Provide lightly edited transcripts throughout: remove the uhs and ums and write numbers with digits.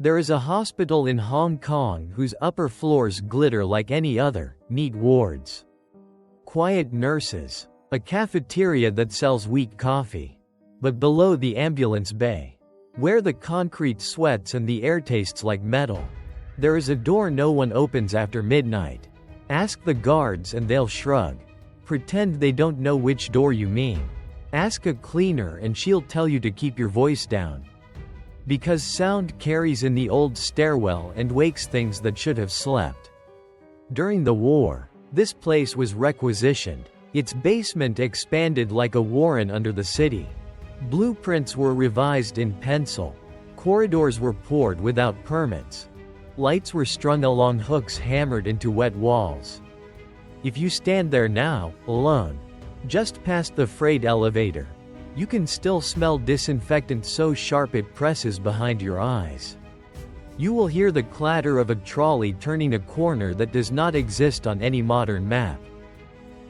There is a hospital in Hong Kong whose upper floors glitter like any other, neat wards. Quiet nurses. A cafeteria that sells weak coffee. But below the ambulance bay, where the concrete sweats and the air tastes like metal, there is a door no one opens after midnight. Ask the guards and they'll shrug. Pretend they don't know which door you mean. Ask a cleaner and she'll tell you to keep your voice down. Because sound carries in the old stairwell and wakes things that should have slept. During the war, this place was requisitioned. Its basement expanded like a warren under the city. Blueprints were revised in pencil. Corridors were poured without permits. Lights were strung along hooks hammered into wet walls. If you stand there now, alone, just past the freight elevator, you can still smell disinfectant so sharp it presses behind your eyes. You will hear the clatter of a trolley turning a corner that does not exist on any modern map.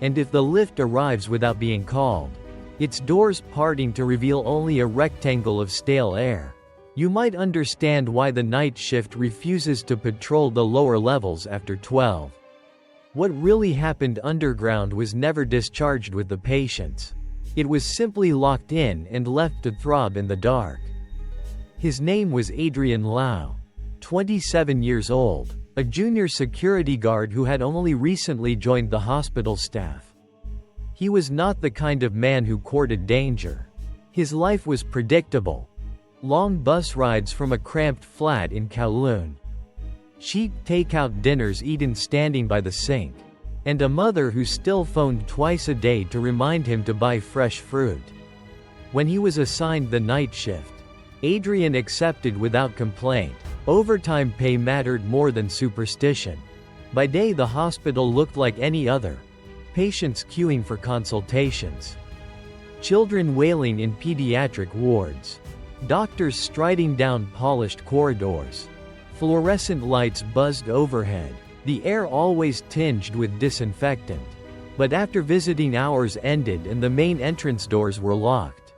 And if the lift arrives without being called, its doors parting to reveal only a rectangle of stale air, you might understand why the night shift refuses to patrol the lower levels after 12. What really happened underground was never discharged with the patients. It was simply locked in and left to throb in the dark. His name was Adrian Lau, 27 years old, a junior security guard who had only recently joined the hospital staff. He was not the kind of man who courted danger. His life was predictable. Long bus rides from a cramped flat in Kowloon. Cheap takeout dinners eaten standing by the sink. And a mother who still phoned twice a day to remind him to buy fresh fruit. When he was assigned the night shift, Adrian accepted without complaint. Overtime pay mattered more than superstition. By day the hospital looked like any other. Patients queuing for consultations. Children wailing in pediatric wards. Doctors striding down polished corridors. Fluorescent lights buzzed overhead. The air always tinged with disinfectant. But after visiting hours ended and the main entrance doors were locked,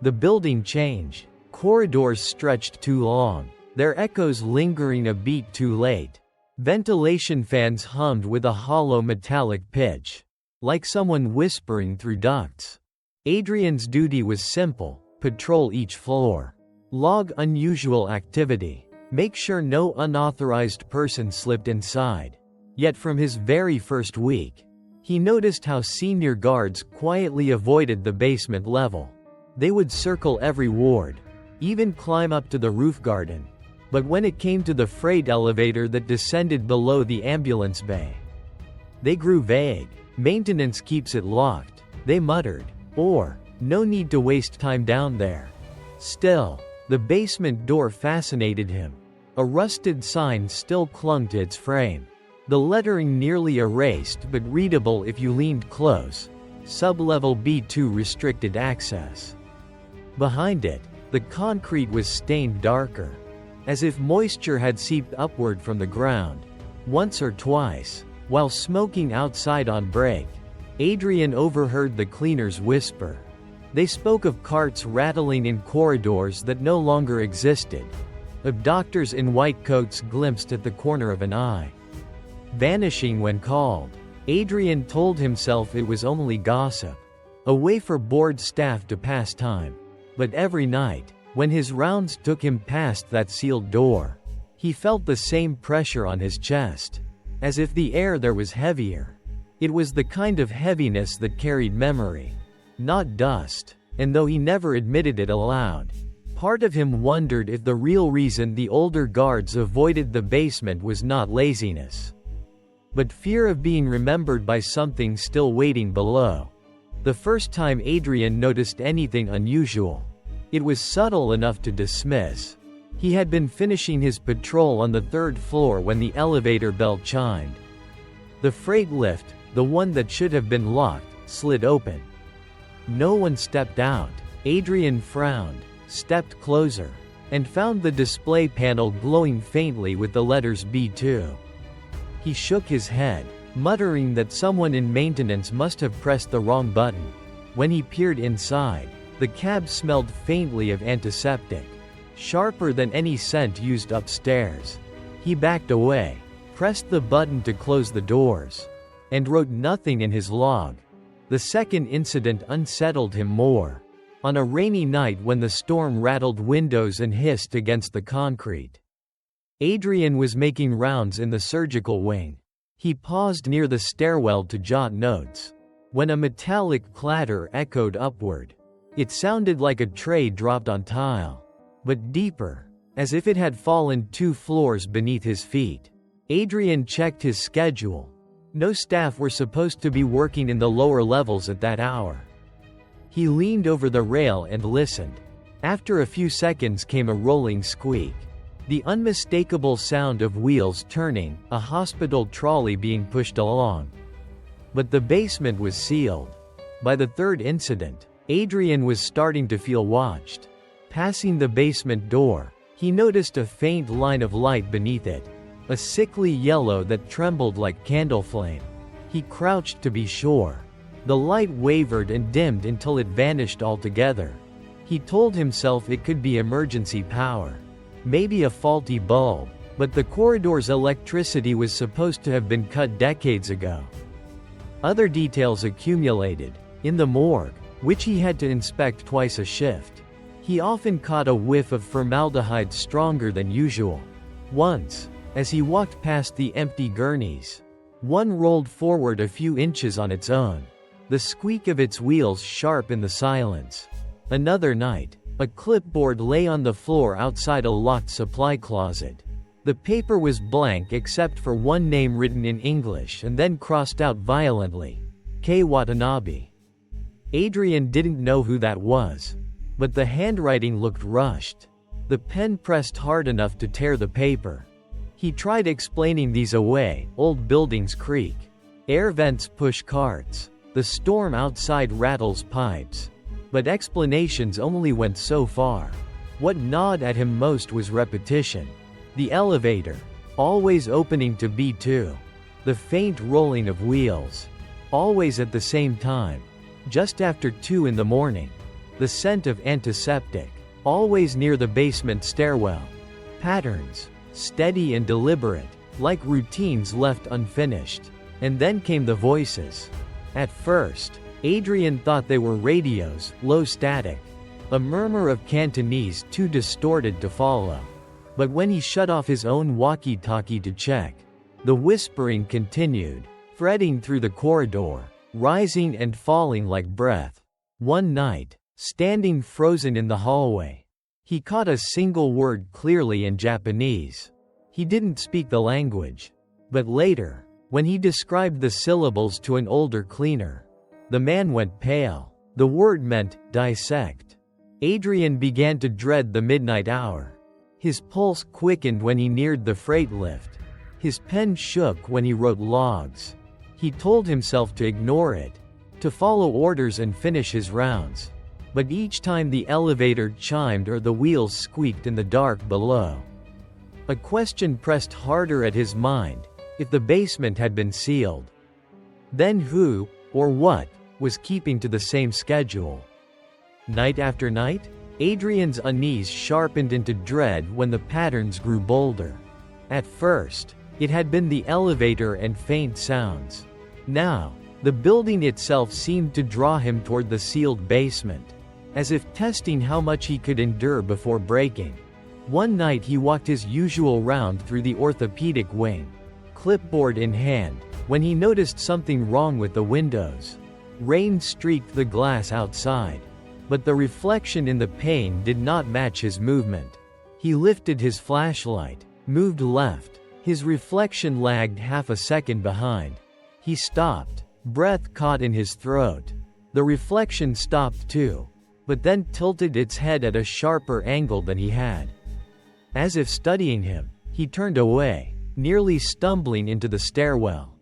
the building changed. Corridors stretched too long, their echoes lingering a beat too late. Ventilation fans hummed with a hollow metallic pitch, like someone whispering through ducts. Adrian's duty was simple: patrol each floor. Log unusual activity. Make sure no unauthorized person slipped inside. Yet from his very first week, he noticed how senior guards quietly avoided the basement level. They would circle every ward, even climb up to the roof garden. But when it came to the freight elevator that descended below the ambulance bay, they grew vague. Maintenance keeps it locked, they muttered. Or, no need to waste time down there. Still, the basement door fascinated him. A rusted sign still clung to its frame. The lettering nearly erased but readable if you leaned close. Sub-level B2 restricted access. Behind it, the concrete was stained darker, as if moisture had seeped upward from the ground. Once or twice, while smoking outside on break, Adrian overheard the cleaners whisper. They spoke of carts rattling in corridors that no longer existed, of doctors in white coats glimpsed at the corner of an eye, vanishing when called. Adrian told himself it was only gossip, a way for bored staff to pass time. But every night, when his rounds took him past that sealed door, he felt the same pressure on his chest, as if the air there was heavier. It was the kind of heaviness that carried memory, not dust, and though he never admitted it aloud, part of him wondered if the real reason the older guards avoided the basement was not laziness, but fear of being remembered by something still waiting below. The first time Adrian noticed anything unusual, it was subtle enough to dismiss. He had been finishing his patrol on the 3rd floor when the elevator bell chimed. The freight lift, the one that should have been locked, slid open. No one stepped out. Adrian frowned, stepped closer, and found the display panel glowing faintly with the letters B2. He shook his head, muttering that someone in maintenance must have pressed the wrong button. When he peered inside, the cab smelled faintly of antiseptic. sharper than any scent used upstairs. He backed away, pressed the button to close the doors, and wrote nothing in his log. The second incident unsettled him more. On a rainy night when the storm rattled windows and hissed against the concrete, Adrian was making rounds in the surgical wing. He paused near the stairwell to jot notes, when a metallic clatter echoed upward. It sounded like a tray dropped on tile, but deeper, as if it had fallen 2 floors beneath his feet. Adrian checked his schedule. No staff were supposed to be working in the lower levels at that hour. He leaned over the rail and listened. After a few seconds came a rolling squeak. The unmistakable sound of wheels turning, a hospital trolley being pushed along. But the basement was sealed. By the third incident, Adrian was starting to feel watched. Passing the basement door, he noticed a faint line of light beneath it, a sickly yellow that trembled like candle flame. He crouched to be sure. The light wavered and dimmed until it vanished altogether. He told himself it could be emergency power. Maybe a faulty bulb, but the corridor's electricity was supposed to have been cut decades ago. Other details accumulated. In the morgue, which he had to inspect twice a shift, he often caught a whiff of formaldehyde stronger than usual. Once, as he walked past the empty gurneys, one rolled forward a few inches on its own, the squeak of its wheels sharp in the silence. Another night, a clipboard lay on the floor outside a locked supply closet. The paper was blank except for one name written in English and then crossed out violently. K. Watanabe. Adrian didn't know who that was, but the handwriting looked rushed. The pen pressed hard enough to tear the paper. He tried explaining these away. Old buildings creak. Air vents push carts. The storm outside rattles pipes. But explanations only went so far. What gnawed at him most was repetition. The elevator, always opening to B2. The faint rolling of wheels, always at the same time, just after 2 in the morning. The scent of antiseptic, always near the basement stairwell. Patterns, steady and deliberate, like routines left unfinished. And then came the voices. At first, Adrian thought they were radios, low static, a murmur of Cantonese too distorted to follow. But when he shut off his own walkie-talkie to check, the whispering continued, threading through the corridor, rising and falling like breath. One night, standing frozen in the hallway, he caught a single word clearly in Japanese. He didn't speak the language. But later, when he described the syllables to an older cleaner, the man went pale. The word meant, dissect. Adrian began to dread the midnight hour. His pulse quickened when he neared the freight lift. His pen shook when he wrote logs. He told himself to ignore it, to follow orders and finish his rounds. But each time the elevator chimed or the wheels squeaked in the dark below, a question pressed harder at his mind: if the basement had been sealed, then who, or what, was keeping to the same schedule? Night after night, Adrian's unease sharpened into dread when the patterns grew bolder. At first, it had been the elevator and faint sounds. Now, the building itself seemed to draw him toward the sealed basement, as if testing how much he could endure before breaking. One night he walked his usual round through the orthopedic wing, clipboard in hand, when he noticed something wrong with the windows. Rain streaked the glass outside, but the reflection in the pane did not match his movement. He lifted his flashlight, moved left. His reflection lagged half a second behind. He stopped, breath caught in his throat. The reflection stopped too, but then tilted its head at a sharper angle than he had. As if studying him, he turned away, nearly stumbling into the stairwell.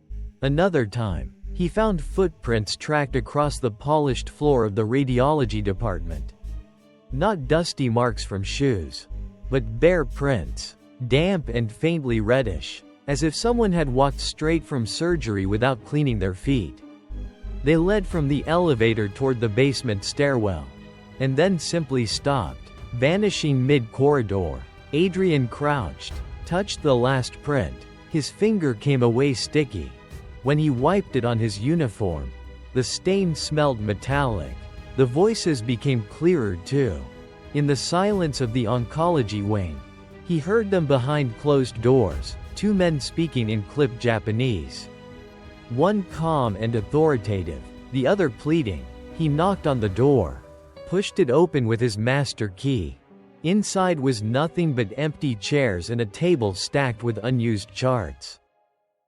Another time, he found footprints tracked across the polished floor of the radiology department. Not dusty marks from shoes, but bare prints, damp and faintly reddish, as if someone had walked straight from surgery without cleaning their feet. They led from the elevator toward the basement stairwell, and then simply stopped. vanishing mid-corridor. Adrian crouched, touched the last print. His finger came away sticky. When he wiped it on his uniform, the stain smelled metallic. The voices became clearer too. In the silence of the oncology wing, he heard them behind closed doors, two men speaking in clipped Japanese. One calm and authoritative, the other pleading. He knocked on the door, pushed it open with his master key. Inside was nothing but empty chairs and a table stacked with unused charts.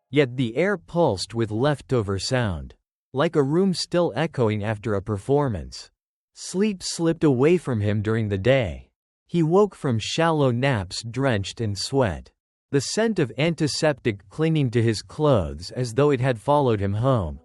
Yet the air pulsed with leftover sound, like a room still echoing after a performance. Sleep slipped away from him during the day. He woke from shallow naps drenched in sweat, the scent of antiseptic clinging to his clothes as though it had followed him home.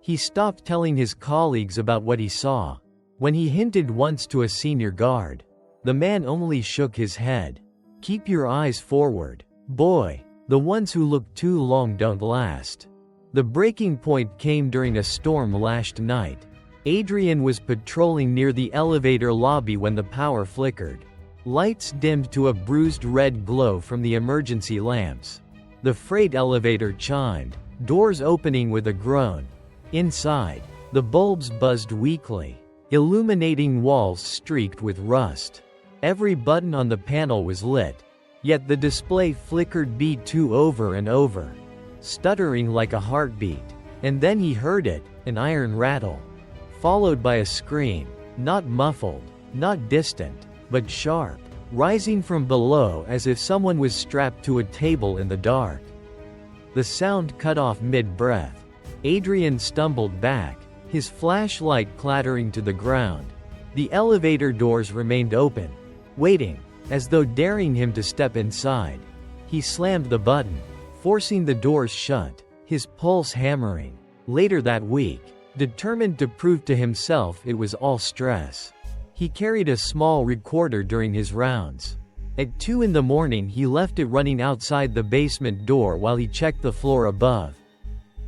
He stopped telling his colleagues about what he saw. When he hinted once to a senior guard, the man only shook his head. "Keep your eyes forward, boy. The ones who look too long don't last." The breaking point came during a storm-lashed night. Adrian was patrolling near the elevator lobby when the power flickered. Lights dimmed to a bruised red glow from the emergency lamps. The freight elevator chimed, doors opening with a groan. Inside, the bulbs buzzed weakly, illuminating walls streaked with rust. Every button on the panel was lit, yet the display flickered B2 over and over, stuttering like a heartbeat. And then he heard it, an iron rattle, followed by a scream, not muffled, not distant, but sharp, rising from below as if someone was strapped to a table in the dark. The sound cut off mid-breath. Adrian stumbled back, his flashlight clattering to the ground. The elevator doors remained open, waiting, as though daring him to step inside. He slammed the button, forcing the doors shut, his pulse hammering. Later that week, determined to prove to himself it was all stress, he carried a small recorder during his rounds. At 2 in the morning he left it running outside the basement door while he checked the floor above.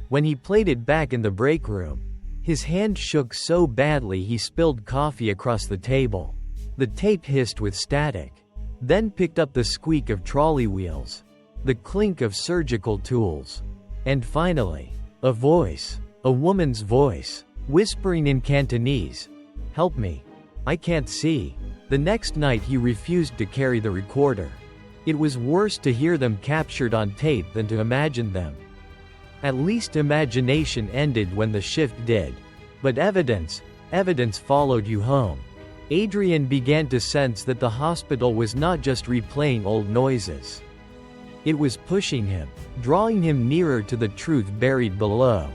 When he played it back in the break room, his hand shook so badly he spilled coffee across the table. The tape hissed with static, then picked up the squeak of trolley wheels, the clink of surgical tools, and finally, a voice, a woman's voice, whispering in Cantonese, "Help me. I can't see." The next night he refused to carry the recorder. It was worse to hear them captured on tape than to imagine them. At least imagination ended when the shift did. But evidence followed you home. Adrian began to sense that the hospital was not just replaying old noises. It was pushing him, drawing him nearer to the truth buried below.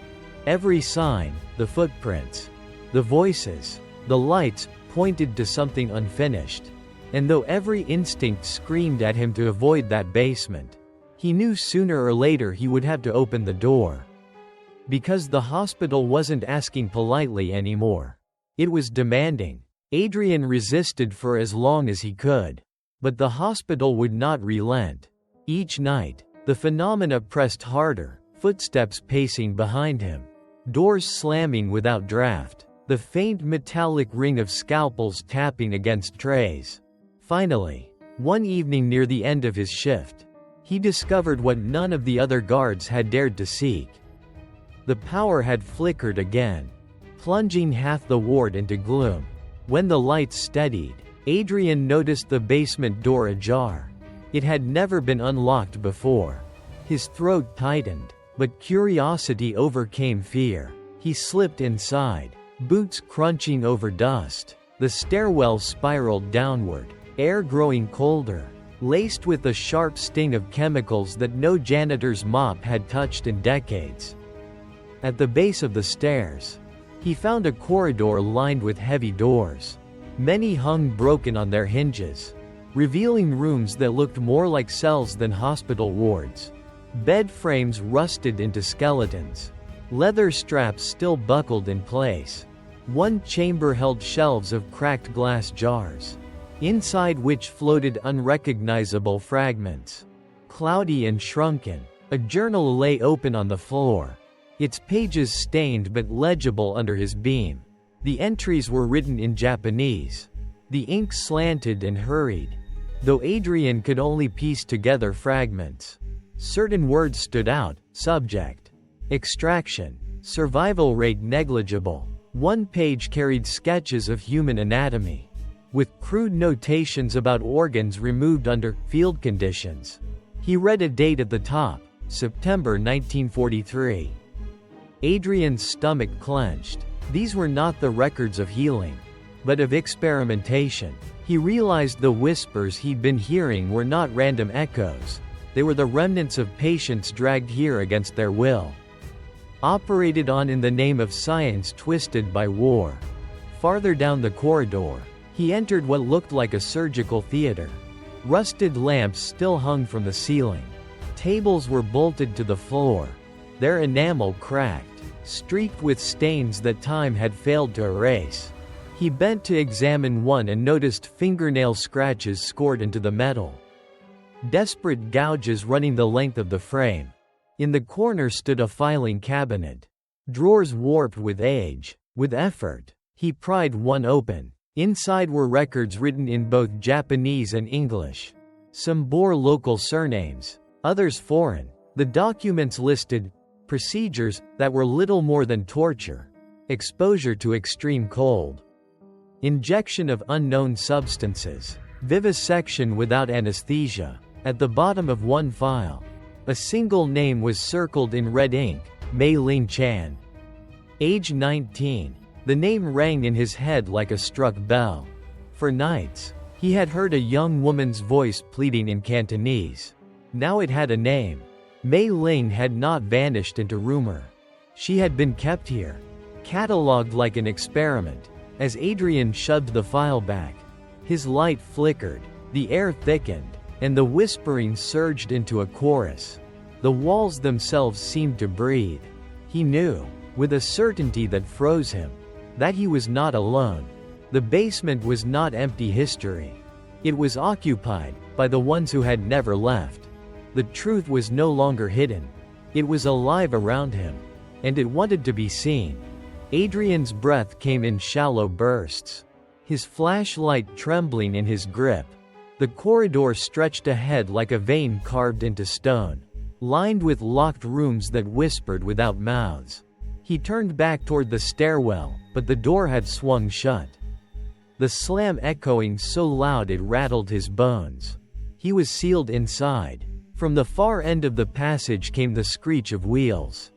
Every sign, the footprints, the voices, the lights, pointed to something unfinished. And though every instinct screamed at him to avoid that basement, he knew sooner or later he would have to open the door. Because the hospital wasn't asking politely anymore. It was demanding. Adrian resisted for as long as he could. But the hospital would not relent. Each night, the phenomena pressed harder, footsteps pacing behind him, doors slamming without draft, the faint metallic ring of scalpels tapping against trays. Finally, one evening near the end of his shift, he discovered what none of the other guards had dared to seek. The power had flickered again, plunging half the ward into gloom. When the lights steadied, Adrian noticed the basement door ajar. It had never been unlocked before. His throat tightened, but curiosity overcame fear. He slipped inside, boots crunching over dust. The stairwell spiraled downward, air growing colder, laced with the sharp sting of chemicals that no janitor's mop had touched in decades. At the base of the stairs, he found a corridor lined with heavy doors. Many hung broken on their hinges, revealing rooms that looked more like cells than hospital wards. Bed frames rusted into skeletons, leather straps still buckled in place. One chamber held shelves of cracked glass jars, inside which floated unrecognizable fragments. Cloudy and shrunken, a journal lay open on the floor, its pages stained but legible under his beam. The entries were written in Japanese. The ink slanted and hurried, though Adrian could only piece together fragments. Certain words stood out: subject, extraction, survival rate negligible. One page carried sketches of human anatomy, with crude notations about organs removed under field conditions. He read a date at the top: September 1943. Adrian's stomach clenched. These were not the records of healing, but of experimentation. He realized the whispers he'd been hearing were not random echoes. They were the remnants of patients dragged here against their will, operated on in the name of science twisted by war. Farther down the corridor, he entered what looked like a surgical theater. Rusted lamps still hung from the ceiling. Tables were bolted to the floor, their enamel cracked, streaked with stains that time had failed to erase. He bent to examine one and noticed fingernail scratches scored into the metal, desperate gouges running the length of the frame. In the corner stood a filing cabinet, drawers warped with age. With effort, he pried one open. Inside were records written in both Japanese and English. Some bore local surnames, others foreign. The documents listed procedures that were little more than torture: exposure to extreme cold, injection of unknown substances, vivisection without anesthesia. At the bottom of one file, a single name was circled in red ink: Mei Ling Chan. Age 19. The name rang in his head like a struck bell. For nights, he had heard a young woman's voice pleading in Cantonese. Now it had a name. Mei Ling had not vanished into rumor. She had been kept here, catalogued like an experiment. As Adrian shoved the file back, his light flickered, the air thickened, and the whispering surged into a chorus. The walls themselves seemed to breathe. He knew, with a certainty that froze him, that he was not alone. The basement was not empty history. It was occupied by the ones who had never left. The truth was no longer hidden. It was alive around him, and it wanted to be seen. Adrian's breath came in shallow bursts, his flashlight trembling in his grip. The corridor stretched ahead like a vein carved into stone, lined with locked rooms that whispered without mouths. He turned back toward the stairwell, but the door had swung shut, the slam echoing so loud it rattled his bones. He was sealed inside. From the far end of the passage came the screech of wheels.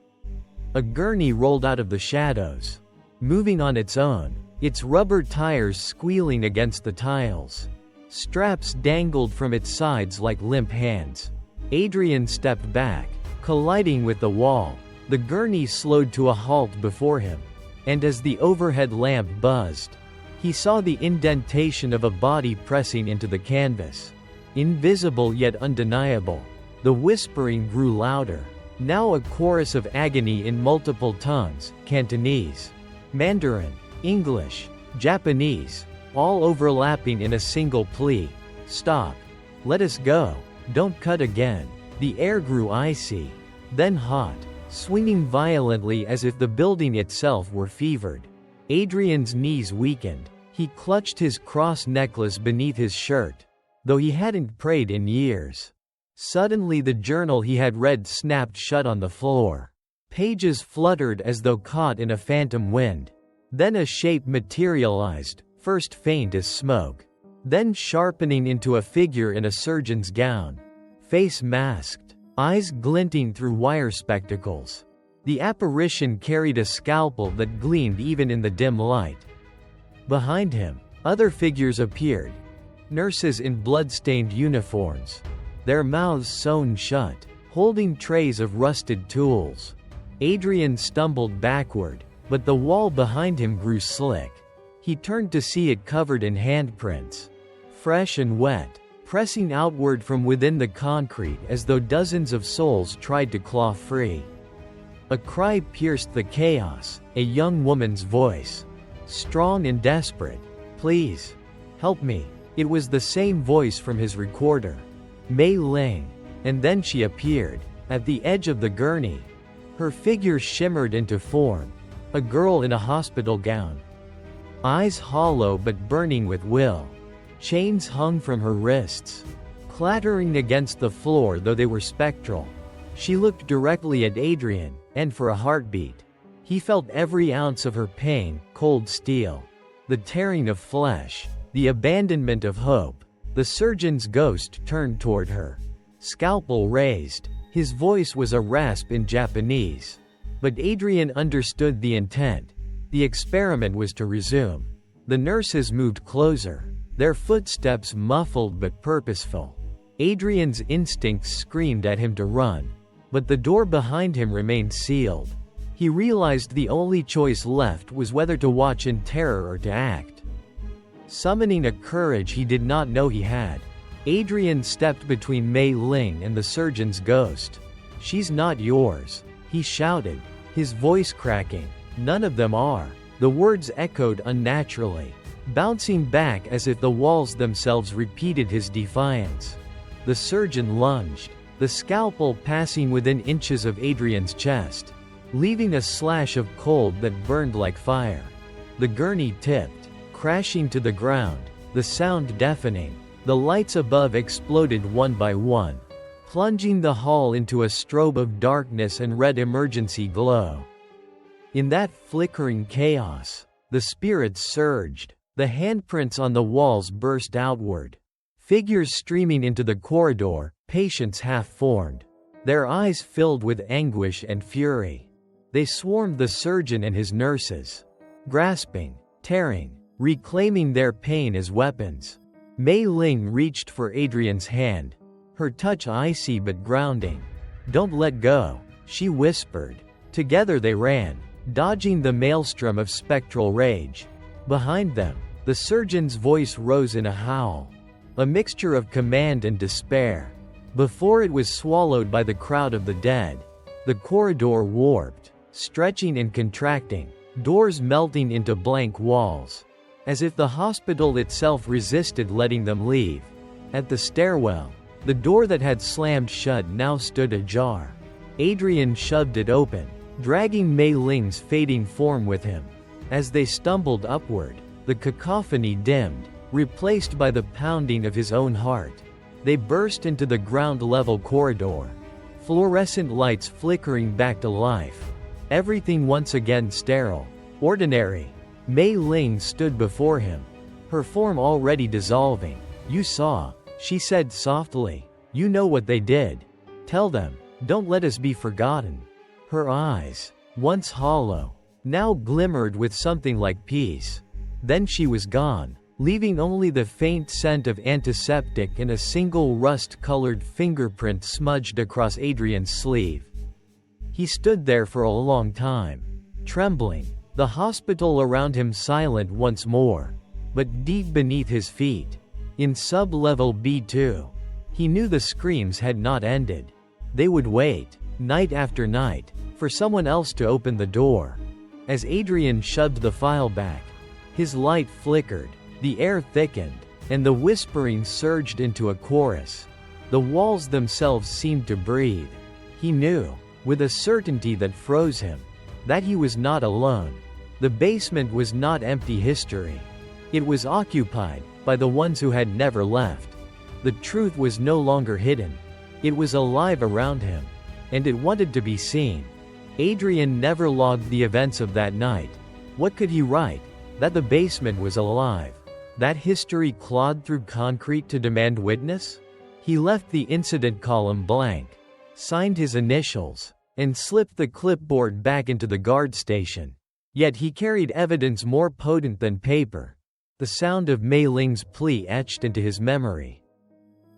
A gurney rolled out of the shadows, moving on its own, its rubber tires squealing against the tiles. Straps dangled from its sides like limp hands. Adrian stepped back, colliding with the wall. The gurney slowed to a halt before him, and as the overhead lamp buzzed, he saw the indentation of a body pressing into the canvas. Invisible yet undeniable. The whispering grew louder, now a chorus of agony in multiple tongues: Cantonese, Mandarin, English, Japanese, all overlapping in a single plea: stop. Let us go. Don't cut again. The air grew icy, then hot, swinging violently as if the building itself were fevered. Adrian's knees weakened. He clutched his cross necklace beneath his shirt, though he hadn't prayed in years. Suddenly the journal he had read snapped shut on the floor. Pages fluttered as though caught in a phantom wind. Then a shape materialized, first faint as smoke, then sharpening into a figure in a surgeon's gown. Face masked, eyes glinting through wire spectacles. The apparition carried a scalpel that gleamed even in the dim light. Behind him, other figures appeared. Nurses in blood-stained uniforms, their mouths sewn shut, holding trays of rusted tools. Adrian stumbled backward, but the wall behind him grew slick. He turned to see it covered in handprints, fresh and wet, pressing outward from within the concrete as though dozens of souls tried to claw free. A cry pierced the chaos, a young woman's voice, strong and desperate. "Please, help me." It was the same voice from his recorder. Mei Ling. And then she appeared, at the edge of the gurney. Her figure shimmered into form. A girl in a hospital gown. eyes hollow but burning with will. Chains hung from her wrists, clattering against the floor though they were spectral. She looked directly at Adrian, and for a heartbeat, he felt every ounce of her pain, cold steel. The tearing of flesh, the abandonment of hope. The surgeon's ghost turned toward her, scalpel raised. His voice was a rasp in Japanese. But Adrian understood the intent. The experiment was to resume. The nurses moved closer, their footsteps muffled but purposeful. Adrian's instincts screamed at him to run, but the door behind him remained sealed. He realized the only choice left was whether to watch in terror or to act. Summoning a courage he did not know he had, Adrian stepped between Mei Ling and the surgeon's ghost. "She's not yours," he shouted, his voice cracking. "None of them are." The words echoed unnaturally, bouncing back as if the walls themselves repeated his defiance. The surgeon lunged, the scalpel passing within inches of Adrian's chest, leaving a slash of cold that burned like fire. The gurney tipped, crashing to the ground, the sound deafening. The lights above exploded one by one, plunging the hall into a strobe of darkness and red emergency glow. In that flickering chaos, the spirits surged. The handprints on the walls burst outward. Figures streaming into the corridor, patients half-formed, their eyes filled with anguish and fury. They swarmed the surgeon and his nurses, grasping, tearing, reclaiming their pain as weapons. Mei Ling reached for Adrian's hand, her touch icy but grounding. "Don't let go," she whispered. Together they ran, dodging the maelstrom of spectral rage. Behind them, the surgeon's voice rose in a howl, a mixture of command and despair. Before it was swallowed by the crowd of the dead, the corridor warped, stretching and contracting, doors melting into blank walls, as if the hospital itself resisted letting them leave. At the stairwell, the door that had slammed shut now stood ajar. Adrian shoved it open, dragging Mei Ling's fading form with him. As they stumbled upward, the cacophony dimmed, replaced by the pounding of his own heart. They burst into the ground-level corridor, fluorescent lights flickering back to life. Everything once again sterile, ordinary. Mei Ling stood before him, her form already dissolving. "You saw," she said softly. "You know what they did. Tell them, don't let us be forgotten." Her eyes, once hollow, now glimmered with something like peace. Then she was gone, leaving only the faint scent of antiseptic and a single rust-colored fingerprint smudged across Adrian's sleeve. He stood there for a long time, trembling, the hospital around him silent once more. But deep beneath his feet, in sub-level B2, he knew the screams had not ended. They would wait, night after night, for someone else to open the door. As Adrian shoved the file back, his light flickered, the air thickened, and the whispering surged into a chorus. The walls themselves seemed to breathe. He knew, with a certainty that froze him, that he was not alone. The basement was not empty history. It was occupied by the ones who had never left. The truth was no longer hidden. It was alive around him, and it wanted to be seen. Adrian never logged the events of that night. What could he write? That the basement was alive? That history clawed through concrete to demand witness? He left the incident column blank, signed his initials, and slipped the clipboard back into the guard station. Yet he carried evidence more potent than paper. The sound of Mei Ling's plea etched into his memory.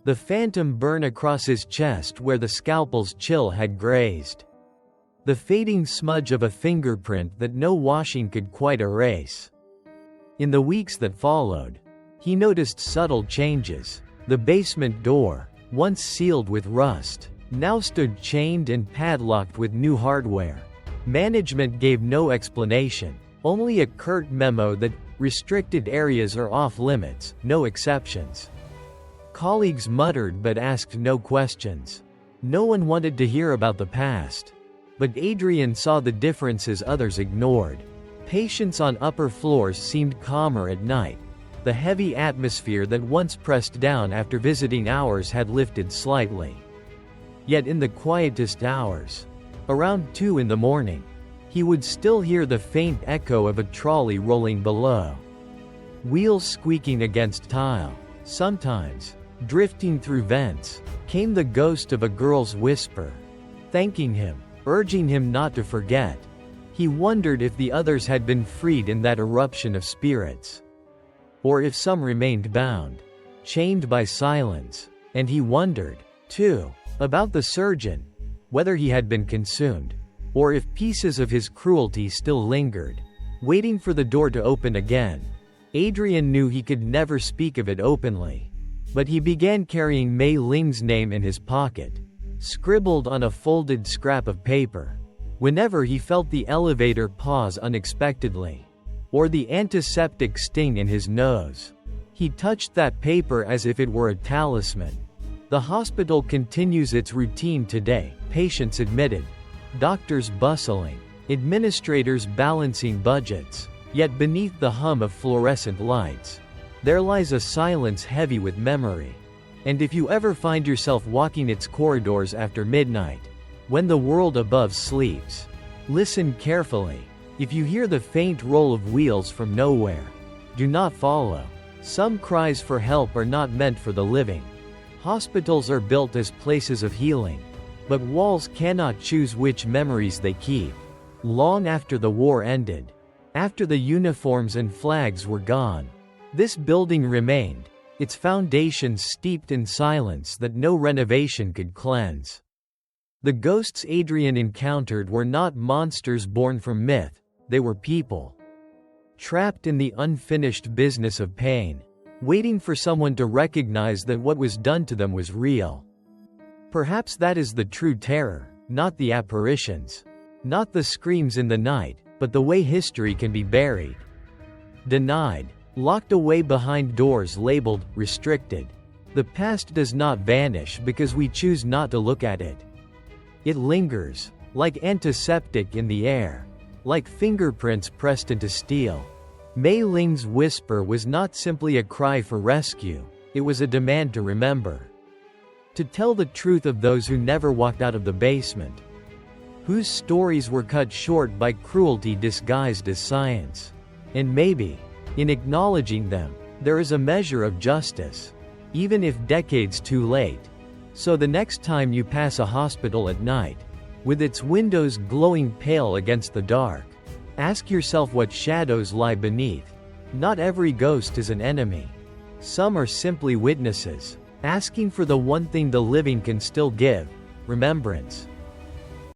The phantom burn across his chest where the scalpel's chill had grazed. The fading smudge of a fingerprint that no washing could quite erase. In the weeks that followed, he noticed subtle changes. The basement door, once sealed with rust, now stood chained and padlocked with new hardware. Management gave no explanation, only a curt memo that restricted areas are off limits, no exceptions. Colleagues muttered but asked no questions. No one wanted to hear about the past. But Adrian saw the differences others ignored. Patients on upper floors seemed calmer at night. The heavy atmosphere that once pressed down after visiting hours had lifted slightly. Yet in the quietest hours, around 2 in the morning, he would still hear the faint echo of a trolley rolling below. Wheels squeaking against tile. Sometimes, drifting through vents, came the ghost of a girl's whisper, thanking him, urging him not to forget. He wondered if the others had been freed in that eruption of spirits, or if some remained bound, chained by silence. And he wondered, too, about the surgeon, whether he had been consumed, or if pieces of his cruelty still lingered, waiting for the door to open again. Adrian knew he could never speak of it openly, but he began carrying Mei Ling's name in his pocket, scribbled on a folded scrap of paper. Whenever he felt the elevator pause unexpectedly, or the antiseptic sting in his nose, he touched that paper as if it were a talisman. The hospital continues its routine today, patients admitted, doctors bustling, administrators balancing budgets. Yet beneath the hum of fluorescent lights, there lies a silence heavy with memory. And if you ever find yourself walking its corridors after midnight, when the world above sleeps, listen carefully. If you hear the faint roll of wheels from nowhere, do not follow. Some cries for help are not meant for the living. Hospitals are built as places of healing, but walls cannot choose which memories they keep. Long after the war ended, after the uniforms and flags were gone, this building remained, its foundations steeped in silence that no renovation could cleanse. The ghosts Adrian encountered were not monsters born from myth, they were people, trapped in the unfinished business of pain, waiting for someone to recognize that what was done to them was real. Perhaps that is the true terror, not the apparitions, not the screams in the night, but the way history can be buried, denied, locked away behind doors labeled restricted. The past does not vanish because we choose not to look at it. It lingers, like antiseptic in the air, like fingerprints pressed into steel. Mei Ling's whisper was not simply a cry for rescue, it was a demand to remember. To tell the truth of those who never walked out of the basement, whose stories were cut short by cruelty disguised as science. And maybe, in acknowledging them, there is a measure of justice, even if decades too late. So the next time you pass a hospital at night, with its windows glowing pale against the dark, ask yourself what shadows lie beneath. Not every ghost is an enemy. Some are simply witnesses, asking for the one thing the living can still give: remembrance.